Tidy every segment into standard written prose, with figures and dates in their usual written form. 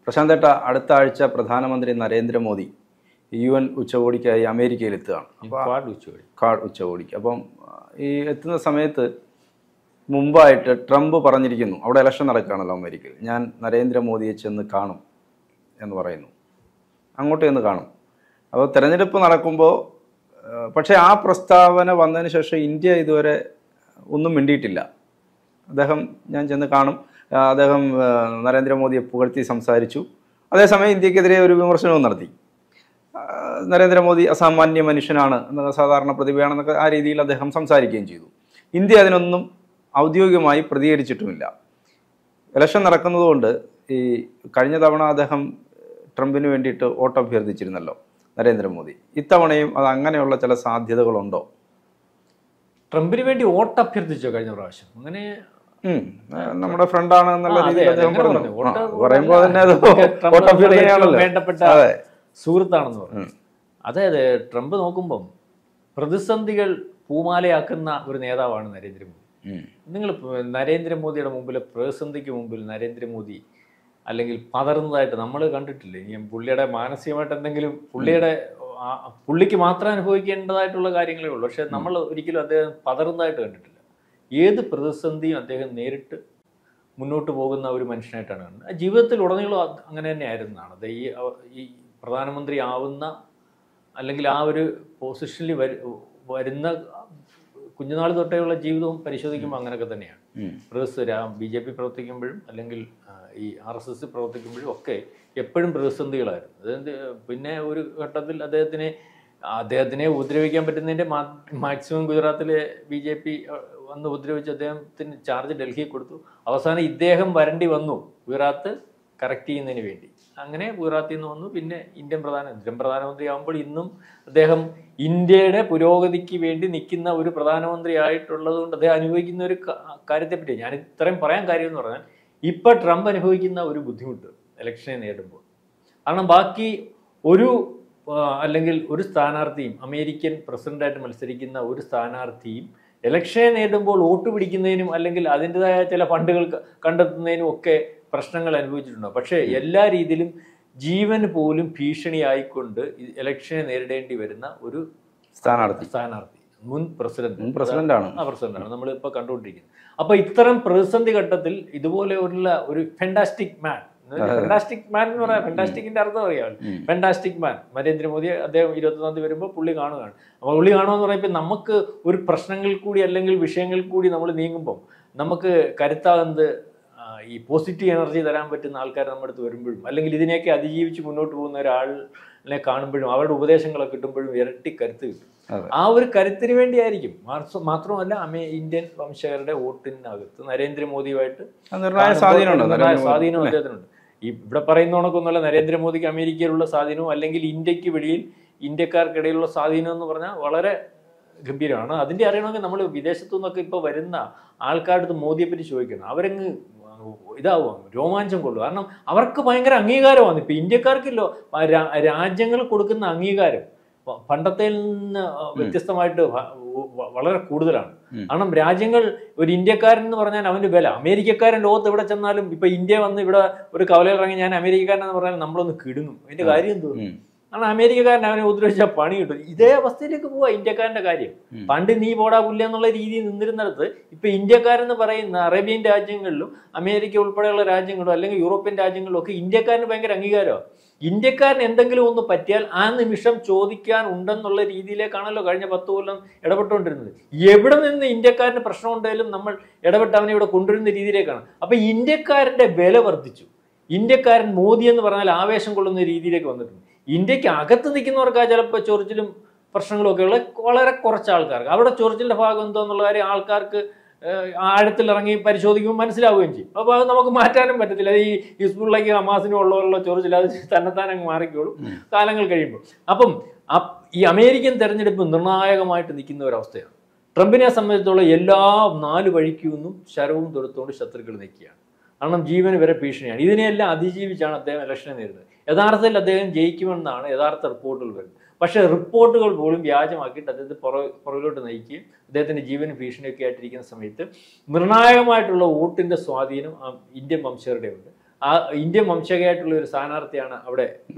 പ്രശാന്തേട്ട, അടുത്ത ആഴ്ച പ്രധാനമന്ത്രി നരേന്ദ്രമോദി UN ഉച്ചകോടിക്കായി അമേരിക്കയിലെത്തുകയാണ്. ക്വാഡ് ഉച്ചകോടിക്ക്. അപ്പം ഈ എത്തുന്ന സമയത്ത് മുമ്പായിട്ട് ട്രംപ് പറഞ്ഞിരിക്കുന്നു, അവിടെ ഇലക്ഷൻ നടക്കുകയാണല്ലോ അമേരിക്കയിൽ, ഞാൻ നരേന്ദ്രമോദിയെ ചെന്ന് കാണും എന്ന് പറയുന്നു. അങ്ങോട്ട് ചെന്ന് കാണും. അപ്പോൾ തെരഞ്ഞെടുപ്പ് നടക്കുമ്പോൾ പക്ഷേ ആ പ്രസ്താവന വന്നതിന് ശേഷം ഇന്ത്യ ഇതുവരെ ഒന്നും മിണ്ടിയിട്ടില്ല. അദ്ദേഹം ഞാൻ ചെന്ന് കാണും, അദ്ദേഹം നരേന്ദ്രമോദിയെ പുകഴ്ത്തി സംസാരിച്ചു. അതേസമയം ഇന്ത്യക്കെതിരെ ഒരു വിമർശനവും നടത്തി. നരേന്ദ്രമോദി അസാമാന്യ മനുഷ്യനാണ്, സാധാരണ പ്രതിഭയാണെന്നൊക്കെ ആ രീതിയിൽ അദ്ദേഹം സംസാരിക്കുകയും ചെയ്തു. ഇന്ത്യ അതിനൊന്നും ഔദ്യോഗികമായി പ്രതികരിച്ചിട്ടുമില്ല. ഇലക്ഷൻ നടക്കുന്നതുകൊണ്ട് ഈ കഴിഞ്ഞ തവണ അദ്ദേഹം ട്രംപിന് വേണ്ടിയിട്ട് വോട്ട് അഭ്യർത്ഥിച്ചിരുന്നല്ലോ നരേന്ദ്രമോദി. ഇത്തവണയും അത് അങ്ങനെയുള്ള ചില സാധ്യതകളുണ്ടോ? ട്രംപിന് വേണ്ടി വോട്ട് അഭ്യർത്ഥിച്ചോ കഴിഞ്ഞ പ്രാവശ്യം? അങ്ങനെ നമ്മുടെ ഫ്രണ്ടാണ് എന്നുള്ള രീതിയിൽ അദ്ദേഹം പറഞ്ഞു. പറയുമ്പോൾ തന്നെ അത് വോട്ട് അഭ്യർത്ഥനയാണല്ലോ, വേണ്ടപ്പെട്ട സുഹൃത്താണെന്ന് പറഞ്ഞു. അതായത് ട്രംപ് നോക്കുമ്പം പ്രതിസന്ധികൾ പൂമാലയാക്കുന്ന ഒരു നേതാവാണ് നരേന്ദ്രമോദി. നിങ്ങൾ നരേന്ദ്രമോദിയുടെ മുമ്പിൽ, പ്രതിസന്ധിക്ക് മുമ്പിൽ നരേന്ദ്രമോദി അല്ലെങ്കിൽ പതറുന്നതായിട്ട് നമ്മൾ കണ്ടിട്ടില്ലേ? ഇനി പുള്ളിയുടെ മാനസികമായിട്ട് എന്തെങ്കിലും പുള്ളിക്ക് മാത്രം അനുഭവിക്കേണ്ടതായിട്ടുള്ള കാര്യങ്ങളേ ഉള്ളൂ. പക്ഷെ നമ്മൾ ഒരിക്കലും അദ്ദേഹം പതറുന്നതായിട്ട് കണ്ടിട്ടില്ല. ഏത് പ്രതിസന്ധിയും അദ്ദേഹം നേരിട്ട് മുന്നോട്ട് പോകുന്ന ഒരു മനുഷ്യനായിട്ടാണ് കാണുന്നത്. ജീവിതത്തിൽ ഉടനീളം അങ്ങനെ തന്നെ ആയിരുന്നതാണ്. ഈ പ്രധാനമന്ത്രി ആവുന്ന അല്ലെങ്കിൽ ആ ഒരു പൊസിഷനിൽ വരുന്ന കുഞ്ഞുനാൾ തൊട്ടേയുള്ള ജീവിതവും പരിശോധിക്കുമ്പോൾ അങ്ങനെയൊക്കെ തന്നെയാണ്. BJP പ്രവർത്തിക്കുമ്പോഴും അല്ലെങ്കിൽ ഈ RSS പ്രവർത്തിക്കുമ്പോഴും ഒക്കെ എപ്പോഴും പ്രതിസന്ധികളായിരുന്നു. അതായത് പിന്നെ ഒരു ഘട്ടത്തിൽ അദ്ദേഹത്തിനെ ഉപദ്രവിക്കാൻ പറ്റുന്നതിൻ്റെ മാക്സിമം ഗുജറാത്തിലെ BJP വന്ന് ഉപദ്രവിച്ച് അദ്ദേഹത്തിന് ചാർജ് ഡൽഹിയിൽ കൊടുത്തു. അവസാനം ഇദ്ദേഹം വരേണ്ടി വന്നു ഗുജറാത്ത് കറക്റ്റ് ചെയ്യുന്നതിന് വേണ്ടി. അങ്ങനെ ഗുജറാത്തിൽ നിന്ന് വന്നു. പിന്നെ ഇന്ത്യൻ പ്രധാനമന്ത്രി ആകുമ്പോൾ ഇന്നും അദ്ദേഹം ഇന്ത്യയുടെ പുരോഗതിക്ക് വേണ്ടി നിൽക്കുന്ന ഒരു പ്രധാനമന്ത്രി ആയിട്ടുള്ളത് കൊണ്ട് അദ്ദേഹം അനുഭവിക്കുന്ന ഒരു കാര്യത്തെപ്പറ്റി ഞാൻ ഇത്രയും പറയാൻ കാര്യം എന്ന് പറഞ്ഞാൽ, ഇപ്പം ട്രംപ് അനുഭവിക്കുന്ന ഒരു ബുദ്ധിമുട്ട് ഇലക്ഷനെ നേരിടുമ്പോൾ. കാരണം ബാക്കി അല്ലെങ്കിൽ ഒരു സ്ഥാനാർത്ഥിയും, അമേരിക്കൻ പ്രസിഡന്റായിട്ട് മത്സരിക്കുന്ന ഒരു സ്ഥാനാർത്ഥിയും ഇലക്ഷനെ നേരിടുമ്പോൾ വോട്ട് പിടിക്കുന്നതിനും അല്ലെങ്കിൽ അതിൻ്റെതായ ചില ഫണ്ടുകൾ കണ്ടെത്തുന്നതിനും ഒക്കെ പ്രശ്നങ്ങൾ അനുഭവിച്ചിട്ടുണ്ടോ? പക്ഷേ എല്ലാ രീതിയിലും ജീവന് പോലും ഭീഷണിയായിക്കൊണ്ട് ഇലക്ഷനെ നേരിടേണ്ടി വരുന്ന ഒരു സ്ഥാനാർത്ഥി മുൻ പ്രസിഡന്റാണ് നമ്മളിപ്പോൾ കണ്ടുകൊണ്ടിരിക്കുന്നത്. അപ്പൊ ഇത്തരം പ്രതിസന്ധി ഘട്ടത്തിൽ ഇതുപോലെയുള്ള ഒരു ഫെന്റാസ്റ്റിക് മാൻ എന്ന് പറയാം. ഫെന്റാസ്റ്റിക്കിന്റെ അർത്ഥം അറിയാമല്ലോ. ഫെന്റാസ്റ്റിക് മാൻ നരേന്ദ്രമോദി. അദ്ദേഹം 21-ാം തീയതി വരുമ്പോൾ പുള്ളി കാണുകയാണ്. അപ്പോൾ പുള്ളി കാണുമെന്ന് പറയുമ്പോൾ നമുക്ക് ഒരു പ്രശ്നങ്ങൾ കൂടി അല്ലെങ്കിൽ വിഷയങ്ങൾ കൂടി നമ്മൾ നീങ്ങുമ്പോൾ നമുക്ക് കരുത്താകുന്നത് ഈ പോസിറ്റീവ് എനർജി തരാൻ പറ്റുന്ന ആൾക്കാർ നമ്മുടെ അടുത്ത് വരുമ്പോഴും അല്ലെങ്കിൽ ഇതിനെയൊക്കെ അതിജീവിച്ച് മുന്നോട്ട് പോകുന്ന ഒരാളിനെ കാണുമ്പോഴും അവരുടെ ഉപദേശങ്ങളൊക്കെ കിട്ടുമ്പോഴും ഇരട്ടി കരുത്ത് കിട്ടും. ആ ഒരു കരുത്തിന് വേണ്ടിയായിരിക്കും. മാത്രമല്ല ഇന്ത്യൻ വംശകരുടെ വോട്ടിനകത്ത് നരേന്ദ്രമോദിയുമായിട്ട് സ്വാധീനം അദ്ദേഹത്തിനുണ്ട്. ഇവിടെ പറയുന്ന കണക്കൊന്നുമല്ല നരേന്ദ്രമോദിക്ക് അമേരിക്കയിലുള്ള സ്വാധീനവും അല്ലെങ്കിൽ ഇന്ത്യക്ക് വെളിയിൽ ഇന്ത്യക്കാർക്കിടയിലുള്ള സ്വാധീനം എന്ന് പറഞ്ഞാൽ വളരെ ഗംഭീരമാണ്. അതിൻ്റെ അറിയണമെങ്കിൽ നമ്മൾ വിദേശത്തു നിന്നൊക്കെ ഇപ്പോൾ വരുന്ന ആൾക്കാരുടെ മോദിയെ പറ്റി ചോദിക്കണം. അവരങ്ങ് ഇതാവും, രോമാഞ്ചം കൊള്ളും. കാരണം അവർക്ക് ഭയങ്കര അംഗീകാരമാണ്. ഇപ്പം ഇന്ത്യക്കാർക്കില്ലോ രാജ്യങ്ങൾ കൊടുക്കുന്ന അംഗീകാരം പണ്ടത്തെ നിന്ന് വ്യത്യസ്തമായിട്ട് വളരെ കൂടുതലാണ്. കാരണം രാജ്യങ്ങൾ, ഒരു ഇന്ത്യക്കാരൻ എന്ന് പറഞ്ഞാൽ അവൻ്റെ വില, അമേരിക്കക്കാരൻ ലോകത്ത് എവിടെ ചെന്നാലും ഇപ്പൊ ഇന്ത്യ വന്ന് ഇവിടെ ഒരു കവലയിലിറങ്ങി ഞാൻ അമേരിക്കക്കാരനെന്ന് പറഞ്ഞാൽ നമ്മളൊന്ന് കിടുങ്ങും. അതിന്റെ കാര്യം എന്തോന്നും, കാരണം അമേരിക്കക്കാരൻ അവനെ ഉപദ്രവിച്ചാൽ പണി കിട്ടും. ഇതേ അവസ്ഥയിലേക്ക് പോവാ ഇന്ത്യക്കാരന്റെ കാര്യം. പണ്ട് നീ പോടാ പുല്ല എന്നുള്ള രീതിയിൽ നിന്നിരുന്നിടത്ത് ഇപ്പൊ ഇന്ത്യക്കാരെന്ന് പറയുന്ന അറേബ്യൻ രാജ്യങ്ങളിലും അമേരിക്ക ഉൾപ്പെടെയുള്ള രാജ്യങ്ങളിലും അല്ലെങ്കിൽ യൂറോപ്യൻ രാജ്യങ്ങളിലും ഒക്കെ ഇന്ത്യക്കാരന് ഭയങ്കര അംഗീകാരമാണ്. ഇന്ത്യക്കാരന് എന്തെങ്കിലും ഒന്ന് പറ്റിയാൽ ആ നിമിഷം ചോദിക്കാൻ ഉണ്ടെന്നുള്ള രീതിയിലേക്കാണല്ലോ കഴിഞ്ഞ 10 കൊല്ലം ഇടപെട്ടുകൊണ്ടിരുന്നത്. എവിടെ നിന്ന് ഇന്ത്യക്കാരന് പ്രശ്നം ഉണ്ടെങ്കിലും നമ്മൾ ഇടപെട്ട് അവനെ ഇവിടെ കൊണ്ടുവരുന്ന രീതിയിലേക്കാണ്. അപ്പൊ ഇന്ത്യക്കാരന്റെ വില വർദ്ധിച്ചു. ഇന്ത്യക്കാരൻ മോദി എന്ന് പറഞ്ഞാൽ ആവേശം കൊള്ളുന്ന രീതിയിലേക്ക് വന്നിട്ടുണ്ട്. ഇന്ത്യക്ക് അകത്ത് നിൽക്കുന്നവർക്കാ ചിലപ്പോൾ ചൊറിച്ചിലും പ്രശ്നങ്ങളൊക്കെ ഉള്ള വളരെ കുറച്ച് ആൾക്കാർക്ക്. അവിടെ ചൊറിച്ചിലിന്റെ ഭാഗം എന്താന്നുള്ള കാര്യം ആൾക്കാർക്ക് ആഴത്തിലിറങ്ങി പരിശോധിക്കുമ്പോൾ മനസ്സിലാവുകയും ചെയ്യും. അപ്പോൾ അത് നമുക്ക് മാറ്റാനും പറ്റത്തില്ല. ഈ ഹിസ്ബുള്ളയ്ക്ക് ഹമാസിനും ഉള്ളവരുള്ള ചൊറിച്ചിൽ അത് തന്നെത്താനങ്ങ് മാറിക്കോളും കാലങ്ങൾ കഴിയുമ്പോൾ. അപ്പം ഈ അമേരിക്കൻ തെരഞ്ഞെടുപ്പ് നിർണായകമായിട്ട് നിൽക്കുന്ന ഒരവസ്ഥയാണ്. ട്രംപിനെ സംബന്ധിച്ചുള്ള എല്ലാ 4 വഴിക്കു നിന്നും ശരവും തൊടുത്തുകൊണ്ട് ശത്രുക്കൾ നിൽക്കുകയാണ്. കാരണം ജീവന് വരെ ഭീഷണിയാണ്. ഇതിനെയെല്ലാം അതിജീവിച്ചാണ് അദ്ദേഹം ഇലക്ഷനെ നേരിടുന്നത്. യഥാർത്ഥത്തിൽ അദ്ദേഹം ജയിക്കുമെന്നാണ് യഥാർത്ഥ റിപ്പോർട്ടുകൾ വരുന്നത്. പക്ഷേ റിപ്പോർട്ടുകൾ പോലും വ്യാജമാക്കിയിട്ട് അദ്ദേഹത്തെ പുറകിലോട്ട് നയിക്കുകയും അദ്ദേഹത്തിൻ്റെ ജീവന് ഭീഷണിയൊക്കെ ആയിട്ടിരിക്കുന്ന സമയത്ത് നിർണായകമായിട്ടുള്ള വോട്ടിൻ്റെ സ്വാധീനം ഇന്ത്യൻ വംശജരുടെ ഉണ്ട്. ആ ഇന്ത്യൻ വംശജയായിട്ടുള്ള ഒരു സ്ഥാനാർത്ഥിയാണ് അവിടെ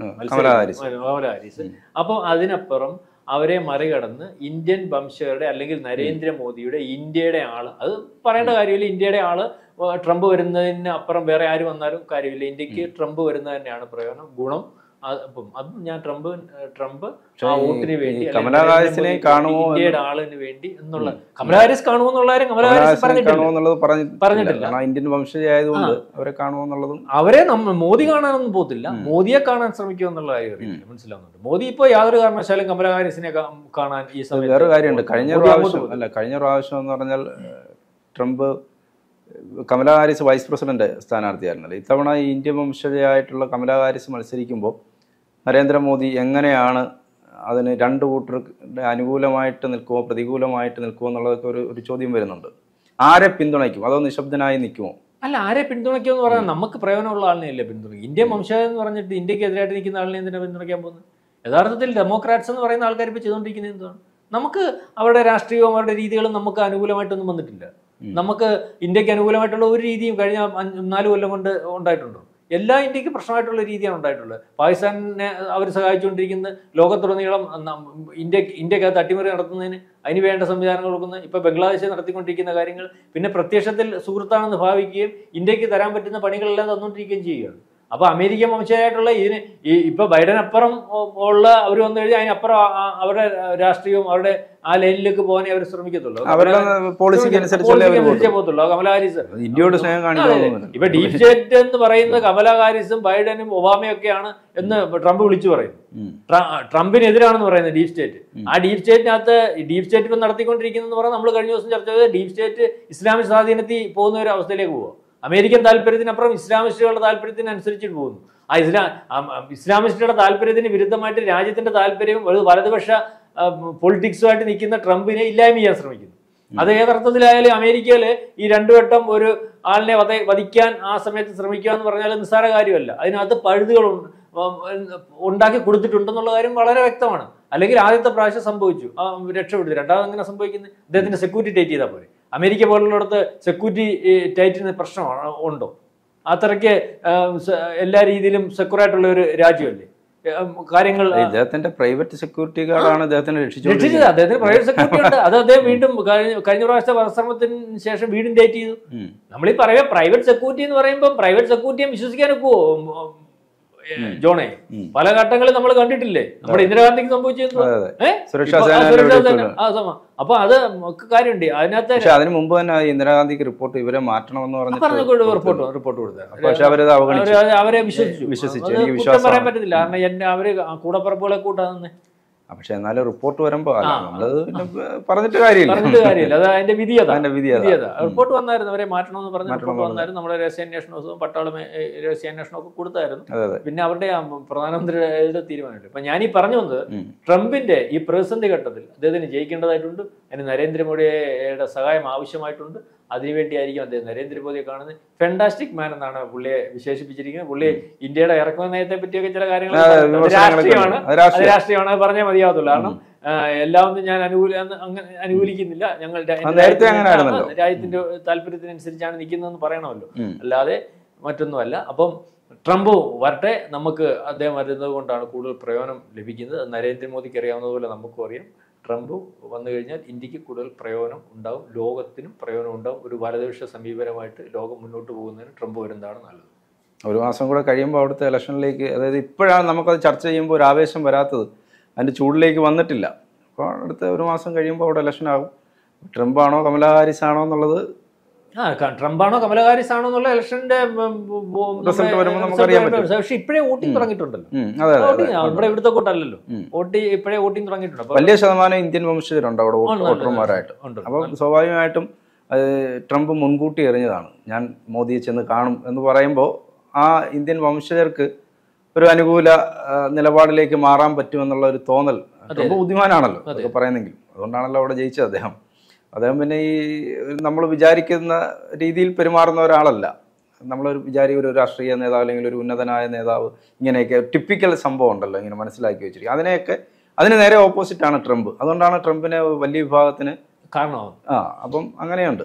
കമലാ ഹാരിസ്. കമലാ ഹാരിസ്. അപ്പം അതിനപ്പുറം അവരെ മറികടന്ന് ഇന്ത്യൻ വംശജരുടെ അല്ലെങ്കിൽ നരേന്ദ്രമോദിയുടെ ഇന്ത്യയുടെ ആള്, അത് പറയേണ്ട കാര്യമില്ല, ഇന്ത്യയുടെ ആള് ട്രംപ് വരുന്നതിന് അപ്പുറം വേറെ ആര് വന്നാലും കാര്യമില്ല, ഇന്ത്യക്ക് ട്രംപ് വരുന്നത് തന്നെയാണ് പ്രയോജനം, ഗുണം. അപ്പം അതും ഞാൻ ട്രംപ് ആ വോട്ടിന് വേണ്ടി കമലാ ഹാരിസിനെ കാണുമോ, ഇന്ത്യയുടെ ആളിന് വേണ്ടി എന്നുള്ള കമലാ ഹാരിസ് കാണുമെന്നുള്ള കാര്യം കമലാ ഹാരിസ് പറഞ്ഞിട്ടില്ല. ഇന്ത്യൻ വംശജയായതുകൊണ്ട് അവരെ കാണുമെന്നുള്ളതും, അവരെ മോദി കാണാനൊന്നും പോകത്തില്ല, മോദിയെ കാണാൻ ശ്രമിക്കുക എന്നുള്ള കാര്യം അറിയില്ല, മനസ്സിലാവുന്നുണ്ട്. മോദി ഇപ്പൊ യാതൊരു കാരണവശാലും കമലാ ഹാരിസിനെ കാണാൻ ഈ സമയത്ത് വേറെ കാര്യമുണ്ട്. കഴിഞ്ഞ പ്രാവശ്യം എന്ന് പറഞ്ഞാൽ Trump Kamala Harris vice president സ്ഥാനാർത്ഥിയായിരുന്നല്ലോ. ഇത്തവണ ഈ ഇന്ത്യൻ വംശജയായിട്ടുള്ള കമലാ ഹാരിസ് മത്സരിക്കുമ്പോൾ നരേന്ദ്രമോദി എങ്ങനെയാണ് അതിന് രണ്ട് കൂട്ടർക്ക് അനുകൂലമായിട്ട് നിൽക്കുമോ പ്രതികൂലമായിട്ട് നിൽക്കുമോ എന്നുള്ളതൊക്കെ ഒരു ചോദ്യം വരുന്നുണ്ട്. ആരെ പിന്തുണയ്ക്കും, അതോ നിശബ്ദനായി നിൽക്കുമോ? അല്ല, ആരെ പിന്തുണയ്ക്കുമെന്ന് പറഞ്ഞാൽ നമുക്ക് പ്രയോജനമുള്ള ആളിനെയല്ലേ പിന്തുണയ്ക്കും. ഇന്ത്യൻ വംശജൻ എന്ന് പറഞ്ഞിട്ട് ഇന്ത്യക്ക് എതിരായിട്ട് നിൽക്കുന്ന ആളിനെ എന്തിനാണ് പിന്തുണയ്ക്കാൻ പോകുന്നത്? യഥാർത്ഥത്തിൽ ഡെമോക്രാറ്റ്സ് എന്ന് പറയുന്ന ആൾക്കാർ ഇപ്പോൾ ചെയ്തുകൊണ്ടിരിക്കുന്നത് എന്താണ്? നമുക്ക് അവരുടെ രാഷ്ട്രീയവും അവരുടെ രീതികളും നമുക്ക് അനുകൂലമായിട്ടൊന്നും വന്നിട്ടില്ല. നമുക്ക് ഇന്ത്യക്ക് അനുകൂലമായിട്ടുള്ള ഒരു രീതിയും കഴിഞ്ഞ 4 കൊല്ലം കൊണ്ട് ഉണ്ടായിട്ടുണ്ടോ? എല്ലാ ഇന്ത്യക്ക് പ്രശ്നമായിട്ടുള്ള രീതിയാണ് ഉണ്ടായിട്ടുള്ളത്. പാകിസ്ഥാനെ അവർ സഹായിച്ചുകൊണ്ടിരിക്കുന്നത്, ലോകത്തുടനീളം ഇന്ത്യക്കകത്ത് അട്ടിമറി നടത്തുന്നതിന് അതിന് വേണ്ട സംവിധാനങ്ങൾ കൊടുക്കുന്നത്, ഇപ്പൊ ബംഗ്ലാദേശിൽ നടത്തിക്കൊണ്ടിരിക്കുന്ന കാര്യങ്ങൾ, പിന്നെ പ്രത്യക്ഷത്തിൽ സുഹൃത്താണെന്ന് ഭാവിക്കുകയും ഇന്ത്യക്ക് തരാൻ പറ്റുന്ന പണികളെല്ലാം തന്നുകൊണ്ടിരിക്കുകയും ചെയ്യുകയാണ്. അപ്പൊ അമേരിക്കൻ വംശജരായിട്ടുള്ള ഇതിന് ഇപ്പൊ ബൈഡൻ അപ്പുറം ഉള്ള അവർ വന്നു കഴിഞ്ഞാൽ അതിനപ്പുറം അവരുടെ രാഷ്ട്രീയവും അവരുടെ ആ ലൈനിലേക്ക് പോകാനേ അവർ ശ്രമിക്കത്തുള്ളൂ, പോകത്തുള്ളൂ. കമലാ ഹാരിസ് ഇന്ത്യയോട് സ്നേഹം കാണിക്കുന്നു. ഇപ്പൊ ഡീപ് സ്റ്റേറ്റ് എന്ന് പറയുന്നത് കമലാ ഹാരിസും ബൈഡനും ഒബാമയും ഒക്കെയാണ് എന്ന് ട്രംപ് വിളിച്ചു പറയുന്നു. ട്രംപിനെതിരാണെന്ന് പറയുന്നത് ഡീപ് സ്റ്റേറ്റ്. ആ ഡീപ് സ്റ്റേറ്റിനകത്ത് ഡീപ് സ്റ്റേറ്റ് ഇപ്പം നടത്തിക്കൊണ്ടിരിക്കുന്നതെന്ന് പറഞ്ഞാൽ നമ്മൾ കഴിഞ്ഞ ദിവസം ചർച്ച ചെയ്തത് ഡീപ് സ്റ്റേറ്റ് ഇസ്ലാമിക് സ്വാധീനത്തിൽ പോകുന്ന ഒരു അവസ്ഥയിലേക്ക് പോവുക. അമേരിക്കൻ താല്പര്യത്തിനപ്പുറം ഇസ്ലാമിസ്റ്റുകളുടെ താല്പര്യത്തിനനുസരിച്ചിട്ട് പോകുന്നു. ആ ഇസ്ലാമിസ്റ്റുകളുടെ താല്പര്യത്തിന് വിരുദ്ധമായിട്ട് രാജ്യത്തിന്റെ താല്പര്യവും ഒരു വലതുപക്ഷ പൊളിറ്റിക്സുമായിട്ട് നിൽക്കുന്ന ട്രംപിനെ ഇല്ലായ്മ ചെയ്യാൻ ശ്രമിക്കുന്നു. അത് ഏതർത്ഥത്തിലായാലും അമേരിക്കയിൽ ഈ 2 വട്ടം ഒരു ആളിനെ വധിക്കാൻ ആ സമയത്ത് ശ്രമിക്കുക എന്ന് പറഞ്ഞാൽ നിസ്സാര കാര്യമല്ല. അതിനകത്ത് പഴുതുകൾ ഉണ്ടാക്കി കൊടുത്തിട്ടുണ്ടെന്നുള്ള കാര്യം വളരെ വ്യക്തമാണ്. അല്ലെങ്കിൽ ആദ്യത്തെ പ്രാവശ്യം സംഭവിച്ചു, രക്ഷപ്പെടുത്തി. രണ്ടാമത് അങ്ങനെ സംഭവിക്കുന്നത് അദ്ദേഹത്തിന്റെ സെക്യൂരിറ്റി ടൈറ്റ് ചെയ്താൽ പോലെ. അമേരിക്ക പോലുള്ളിടത്ത് സെക്യൂരിറ്റി ടൈറ്റിന് പ്രശ്നമാണ് ഉണ്ടോ? അത്രയ്ക്ക് എല്ലാ രീതിയിലും സെക്യൂറായിട്ടുള്ള ഒരു രാജ്യമല്ലേ? കാര്യങ്ങൾ അദ്ദേഹത്തിന്റെ പ്രൈവറ്റ് സെക്യൂരിറ്റി ഗാർഡാണ് അദ്ദേഹത്തിന് രക്ഷിച്ചത്. അദ്ദേഹത്തിന് പ്രൈവറ്റ് സെക്യൂരിറ്റി ഉണ്ട്. അത് അദ്ദേഹം വീണ്ടും കഴിഞ്ഞ പ്രാവശ്യത്തെ പരിശ്രമത്തിന് ശേഷം വീണ്ടും ടൈറ്റ് ചെയ്തു. നമ്മളീ പറയുക പ്രൈവറ്റ് സെക്യൂരിറ്റി എന്ന് പറയുമ്പോൾ പ്രൈവറ്റ് സെക്യൂരിറ്റിയെ വിശ്വസിക്കാൻ ഒക്കുവോ ജോണേ? പല ഘട്ടങ്ങളിൽ നമ്മൾ കണ്ടിട്ടില്ലേ നമ്മുടെ ഇന്ദിരാഗാന്ധിക്ക് സംഭവിച്ചത്. അപ്പൊ അത് കാര്യമുണ്ട് അതിനകത്ത്. പക്ഷെ അതിന് മുമ്പ് തന്നെ ഇന്ദിരാഗാന്ധിക്ക് റിപ്പോർട്ട് ഇവരെ മാറ്റണമെന്ന് റിപ്പോർട്ട് കൊടുത്തത് അവരെ വിശ്വസിച്ചു പറയാൻ പറ്റത്തില്ല. കാരണം അവര് കൂടപ്പറപ്പുകളെ കൂട്ടാതെ. പക്ഷെ എന്നാലും റിപ്പോർട്ട് വരുമ്പോ പറഞ്ഞിട്ട് കാര്യമില്ല. അത് അതിന്റെ വിധിയത. റിപ്പോർട്ട് വന്നായിരുന്നു അവരെ മാറ്റണമെന്ന് പറഞ്ഞ റിപ്പോർട്ട് വന്നായിരുന്നു. നമ്മുടെ രഹസ്യാന്വേഷണവും പട്ടാളം രഹസ്യാന്വേഷണം ഒക്കെ കൊടുത്തായിരുന്നു. പിന്നെ അവരുടെ പ്രധാനമന്ത്രിയുടെ തീരുമാനമില്ല. ഇപ്പൊ ഞാനീ പറഞ്ഞു വന്നത് ട്രംപിന്റെ ഈ പ്രതിസന്ധി ഘട്ടത്തിൽ അദ്ദേഹത്തിന് ജയിക്കേണ്ടതായിട്ടുണ്ട്. അതിന് നരേന്ദ്രമോദിയുടെ സഹായം ആവശ്യമായിട്ടുണ്ട്. അതിനുവേണ്ടിയായിരിക്കും അദ്ദേഹം നരേന്ദ്രമോദിയെ കാണുന്നത്. ഫെന്റാസ്റ്റിക് മാൻ എന്നാണ് പുള്ളിയെ വിശേഷിപ്പിച്ചിരിക്കുന്നത്. പുള്ളി ഇന്ത്യയുടെ ഇറക്കുമതി നയത്തെ പറ്റിയൊക്കെ ചില കാര്യങ്ങൾ രാഷ്ട്രീയമാണ് അത് പറഞ്ഞാൽ മതിയാവത്തുള്ളൂ. കാരണം എല്ലാം ഒന്നും ഞാൻ അനുകൂലിക്കുന്നില്ല. ഞങ്ങൾ രാജ്യത്തിന്റെ താല്പര്യത്തിനനുസരിച്ചാണ് നിൽക്കുന്നതെന്ന് പറയണമല്ലോ, അല്ലാതെ മറ്റൊന്നുമല്ല. അപ്പം ട്രംപ് വരട്ടെ, നമുക്ക് അദ്ദേഹം വരുന്നത് കൊണ്ടാണ് കൂടുതൽ പ്രയോജനം ലഭിക്കുന്നത്. നരേന്ദ്രമോദിക്ക് അറിയാവുന്നതുപോലെ നമുക്കും അറിയാം. ട്രംപ് വന്നു കഴിഞ്ഞാൽ ഇന്ത്യക്ക് കൂടുതൽ പ്രയോജനം ഉണ്ടാവും, ലോകത്തിനും പ്രയോജനം ഉണ്ടാവും. ഒരു വലതുപക്ഷ സമീപനമായിട്ട് ലോകം മുന്നോട്ട് പോകുന്നതിന് ട്രംപ് വരുന്നതാണ് നല്ലത്. ഒരു മാസം കൂടെ കഴിയുമ്പോൾ അവിടുത്തെ ഇലക്ഷനിലേക്ക്, അതായത് ഇപ്പോഴാണ് നമുക്കത് ചർച്ച ചെയ്യുമ്പോൾ ഒരു ആവേശം വരാത്തത്, അതിൻ്റെ ചൂടിലേക്ക് വന്നിട്ടില്ല. അപ്പോൾ അടുത്ത ഒരു മാസം കഴിയുമ്പോൾ അവിടെ ഇലക്ഷൻ ആകും. ട്രംപാണോ കമലാ ഹാരിസ് ആണോ എന്നുള്ളത്, ട്രംപാണോ കമലാ ഹാരിസ് ആണോ എന്നുള്ള ഇലക്ഷന്റെ റിസൾട്ട് വരുമ്പോൾ നമുക്കറിയാൻ പറ്റും. പക്ഷെ ഇപ്പോഴേ വോട്ടിംഗ് തുടങ്ങിയിട്ടുണ്ടല്ലോ. നമ്മുടെ ഇവിടുത്തെ കൂട്ടല്ലല്ലോ, ഇപ്പോഴേ വോട്ടിംഗ് തുടങ്ങിയിട്ടുണ്ട്. വലിയ ശതമാനം ഇന്ത്യൻ വംശജരുണ്ട് അവിടെ വോട്ടർമാരായിട്ട്. അപ്പം സ്വാഭാവികമായിട്ടും ട്രംപ് മുൻകൂട്ടി എറിഞ്ഞതാണ്, ഞാൻ മോദിയെ ചെന്ന് കാണും എന്ന് പറയുമ്പോൾ ആ ഇന്ത്യൻ വംശജർക്ക് ഒരു അനുകൂല നിലപാടിലേക്ക് മാറാൻ പറ്റുമെന്നുള്ള ഒരു തോന്നൽ. ട്രംപ് ബുദ്ധിമാനാണല്ലോ അതൊക്കെ പറയുന്നെങ്കിൽ, അതുകൊണ്ടാണല്ലോ അവിടെ ജയിച്ചത് അദ്ദേഹം. പിന്നെ ഈ നമ്മൾ വിചാരിക്കുന്ന രീതിയിൽ പെരുമാറുന്ന ഒരാളല്ല. നമ്മളൊരു ഒരു രാഷ്ട്രീയ നേതാവ് അല്ലെങ്കിൽ ഒരു ഉന്നതനായ നേതാവ് ഇങ്ങനെയൊക്കെ ടിപ്പിക്കൽ സംഭവം ഉണ്ടല്ലോ, ഇങ്ങനെ മനസ്സിലാക്കി വെച്ചിരിക്കും. അതിന് നേരെ ഓപ്പോസിറ്റാണ് ട്രംപ്. അതുകൊണ്ടാണ് ട്രംപിനെ വലിയ വിഭാഗത്തിന് കാരണമാവും. അപ്പം അങ്ങനെയുണ്ട്.